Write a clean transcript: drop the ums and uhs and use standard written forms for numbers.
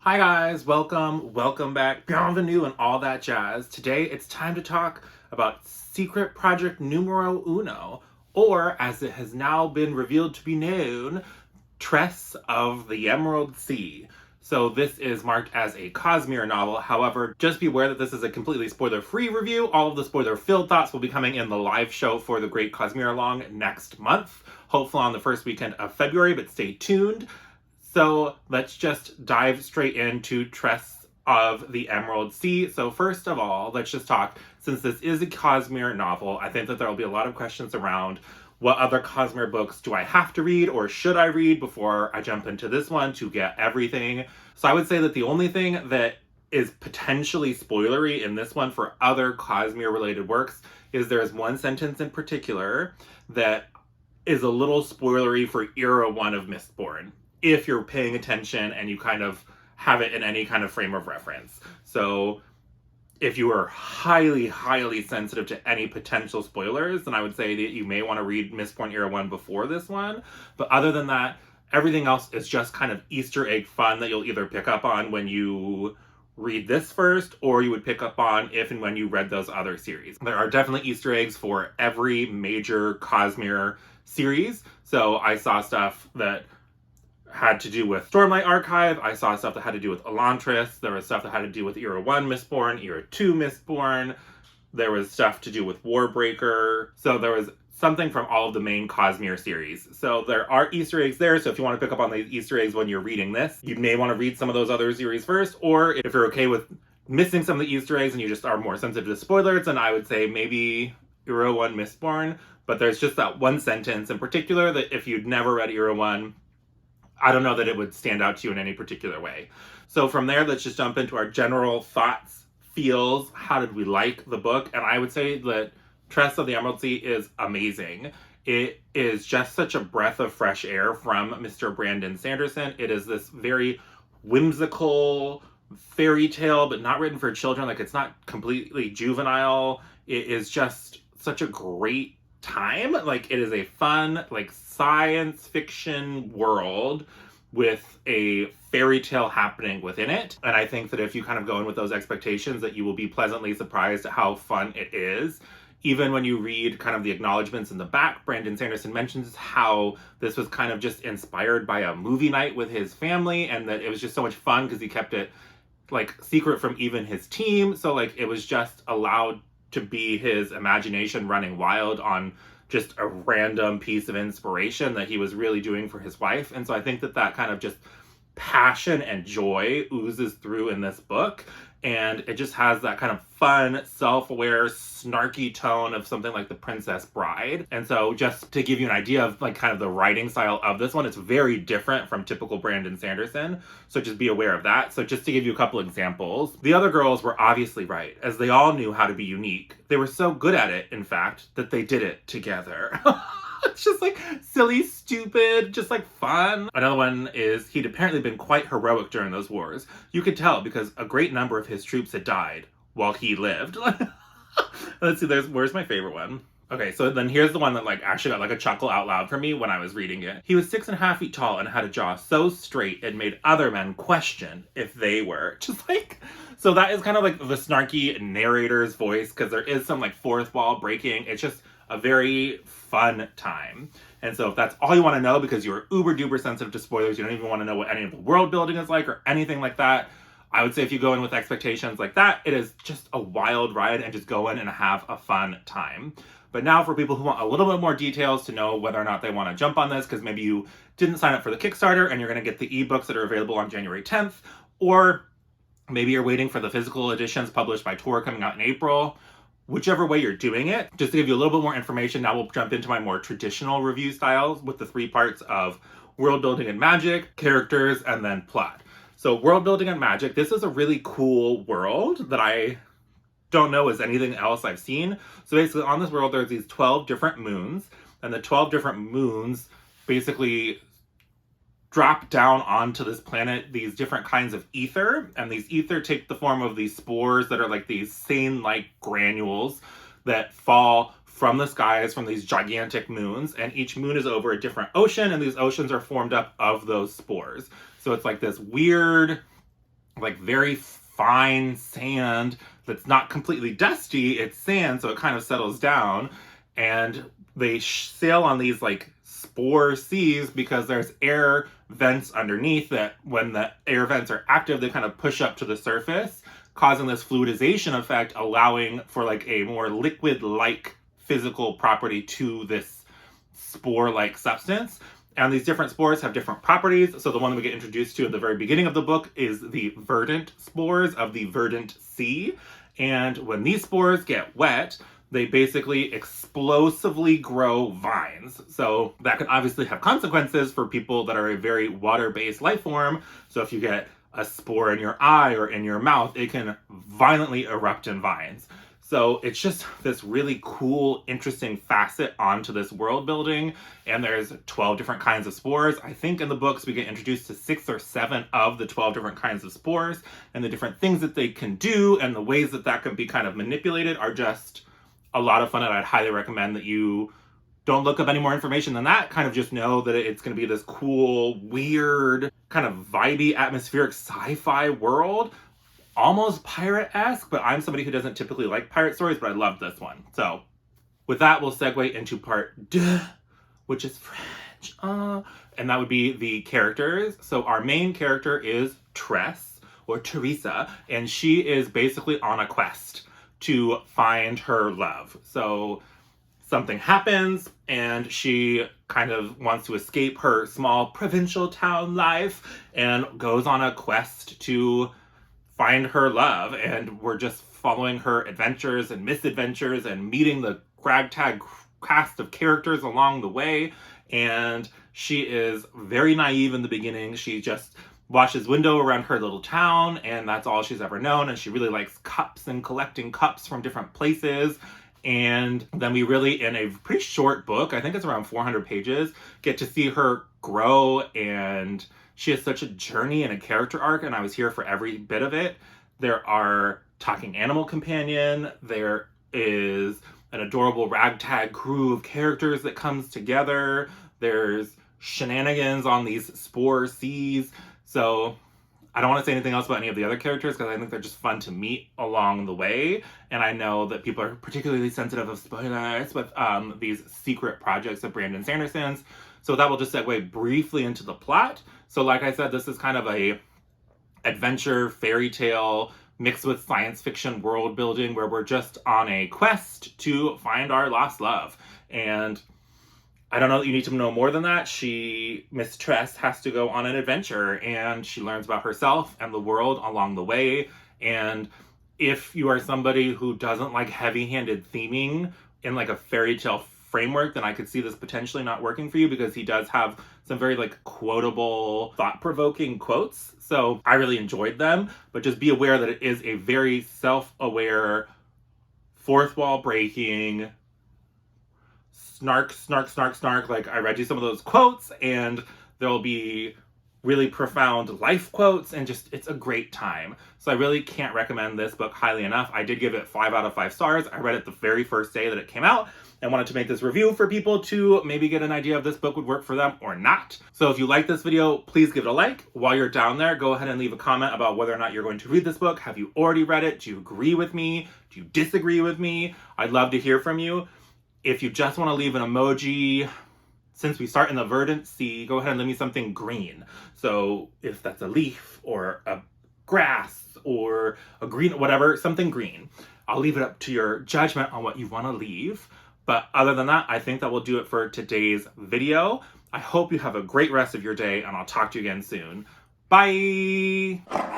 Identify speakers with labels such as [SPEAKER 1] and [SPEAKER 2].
[SPEAKER 1] Hi guys, welcome back, bienvenue and all that jazz. Today it's time to talk about Secret Project Numero Uno, or as it has now been revealed to be known, Tress of the Emerald Sea. So this is marked as a Cosmere novel. However, just be aware that this is a completely spoiler-free review. All of the spoiler-filled thoughts will be coming in the live show for the Great Cosmere Along next month, hopefully on the first weekend of February, but stay tuned. So let's just dive straight into Tress of the Emerald Sea. So first of all, let's just talk, since this is a Cosmere novel, I think that there will be a lot of questions around what other Cosmere books do I have to read or should I read before I jump into this one to get everything. So I would say that the only thing that is potentially spoilery in this one for other Cosmere related works is there is one sentence in particular that is a little spoilery for Era 1 of Mistborn, if you're paying attention and you kind of have it in any kind of frame of reference. So if you are highly, highly sensitive to any potential spoilers, then I would say that you may want to read Mistborn Era 1 before this one. But other than that, everything else is just kind of Easter egg fun that you'll either pick up on when you read this first, or you would pick up on if and when you read those other series. There are definitely Easter eggs for every major Cosmere series. So I saw stuff that had to do with Stormlight Archive. I saw stuff that had to do with Elantris. There was stuff that had to do with Era 1 Mistborn, Era 2 Mistborn. There was stuff to do with Warbreaker. So there was something from all of the main Cosmere series. So there are Easter eggs there. So if you want to pick up on these Easter eggs when you're reading this, you may want to read some of those other series first. Or if you're okay with missing some of the Easter eggs and you just are more sensitive to spoilers, then I would say maybe Era 1 Mistborn. But there's just that one sentence in particular that if you'd never read Era 1, I don't know that it would stand out to you in any particular way. So from there, let's just jump into our general thoughts, feels, how did we like the book? And I would say that Tress of the Emerald Sea is amazing. It is just such a breath of fresh air from Mr. Brandon Sanderson. It is this very whimsical fairy tale, but not written for children. Like, it's not completely juvenile. It is just such a great time. Like, it is a fun, like, science fiction world with a fairy tale happening within it. And I think that if you kind of go in with those expectations, that you will be pleasantly surprised at how fun it is. Even when you read kind of the acknowledgments in the back, Brandon Sanderson mentions how this was kind of just inspired by a movie night with his family, and that it was just so much fun because he kept it like secret from even his team. So like it was just allowed to be his imagination running wild on just a random piece of inspiration that he was really doing for his wife. And so I think that that kind of just passion and joy oozes through in this book. And it just has that kind of fun, self-aware, snarky tone of something like The Princess Bride. And so just to give you an idea of like kind of the writing style of this one, it's very different from typical Brandon Sanderson. So just be aware of that. So just to give you a couple examples, the other girls were obviously right, as they all knew how to be unique. They were so good at it, in fact, that they did it together. It's just like silly, stupid, just like fun. Another one is he'd apparently been quite heroic during those wars. You could tell because a great number of his troops had died while he lived. Let's see, where's my favorite one? Okay, so then here's the one that like actually got like a chuckle out loud for me when I was reading it. He was 6.5 feet tall and had a jaw so straight it made other men question if they were. Just like, so that is kind of like the snarky narrator's voice, because there is some like fourth wall breaking. It's just a very fun time. And so if that's all you want to know because you're uber duper sensitive to spoilers, you don't even want to know what any of the world building is like or anything like that, I would say if you go in with expectations like that, it is just a wild ride and just go in and have a fun time. But now for people who want a little bit more details to know whether or not they want to jump on this, because maybe you didn't sign up for the Kickstarter and you're going to get the ebooks that are available on January 10th, or maybe you're waiting for the physical editions published by Tor coming out in April. Whichever way you're doing it, just to give you a little bit more information, now we'll jump into my more traditional review styles with the 3 parts of world building and magic, characters, and then plot. So world building and magic, this is a really cool world that I don't know as anything else I've seen. So basically on this world, there's these 12 different moons, and the 12 different moons basically drop down onto this planet these different kinds of ether, and these ether take the form of these spores that are like these sane-like granules that fall from the skies from these gigantic moons, and each moon is over a different ocean, and these oceans are formed up of those spores. So it's like this weird like very fine sand that's not completely dusty. It's sand, so it kind of settles down. And they sail on these like spore seas because there's air vents underneath that when the air vents are active, they kind of push up to the surface, causing this fluidization effect, allowing for like a more liquid-like physical property to this spore-like substance. And these different spores have different properties. So the one we get introduced to at the very beginning of the book is the verdant spores of the verdant sea. And when these spores get wet, they basically explosively grow vines. So that can obviously have consequences for people that are a very water-based life form. So if you get a spore in your eye or in your mouth, it can violently erupt in vines. So it's just this really cool, interesting facet onto this world building. And there's 12 different kinds of spores. I think in the books we get introduced to 6 or 7 of the 12 different kinds of spores. And the different things that they can do and the ways that that can be kind of manipulated are just a lot of fun. And I'd highly recommend that you don't look up any more information than that. Kind of just know that it's going to be this cool, weird, kind of vibey, atmospheric sci-fi world. Almost pirate-esque, but I'm somebody who doesn't typically like pirate stories, but I love this one. So with that, we'll segue into part 2, which is French. And that would be the characters. So our main character is Tress, or Teresa, and she is basically on a quest to find her love. So something happens and she kind of wants to escape her small provincial town life and goes on a quest to find her love. And we're just following her adventures and misadventures and meeting the ragtag cast of characters along the way. And she is very naive in the beginning. She just washes window around her little town, and that's all she's ever known. And she really likes cups and collecting cups from different places. And then we really, in a pretty short book, I think it's around 400 pages, get to see her grow. And she has such a journey and a character arc, and I was here for every bit of it. There are talking animal companion. There is an adorable ragtag crew of characters that comes together. There's shenanigans on these spore seas. So I don't want to say anything else about any of the other characters because I think they're just fun to meet along the way. And I know that people are particularly sensitive of spoilers with these secret projects of Brandon Sanderson's. So that will just segue briefly into the plot. So like I said, this is kind of a adventure fairy tale mixed with science fiction world building where we're just on a quest to find our lost love. And I don't know that you need to know more than that. Miss Tress, has to go on an adventure and she learns about herself and the world along the way. And if you are somebody who doesn't like heavy-handed theming in like a fairy tale framework, then I could see this potentially not working for you because he does have some very like quotable, thought-provoking quotes. So I really enjoyed them, but just be aware that it is a very self-aware, fourth wall breaking, snark, like I read you some of those quotes, and there'll be really profound life quotes, and just it's a great time. So I really can't recommend this book highly enough. I did give it 5 out of 5 stars. I read it the very first day that it came out and wanted to make this review for people to maybe get an idea if this book would work for them or not. So if you like this video, please give it a like. While you're down there, go ahead and leave a comment about whether or not you're going to read this book. Have you already read it? Do you agree with me? Do you disagree with me? I'd love to hear from you. If you just want to leave an emoji, since we start in the verdant sea, go ahead and leave me something green. So if that's a leaf or a grass or a green, whatever, something green. I'll leave it up to your judgment on what you want to leave. But other than that, I think that will do it for today's video. I hope you have a great rest of your day, and I'll talk to you again soon. Bye!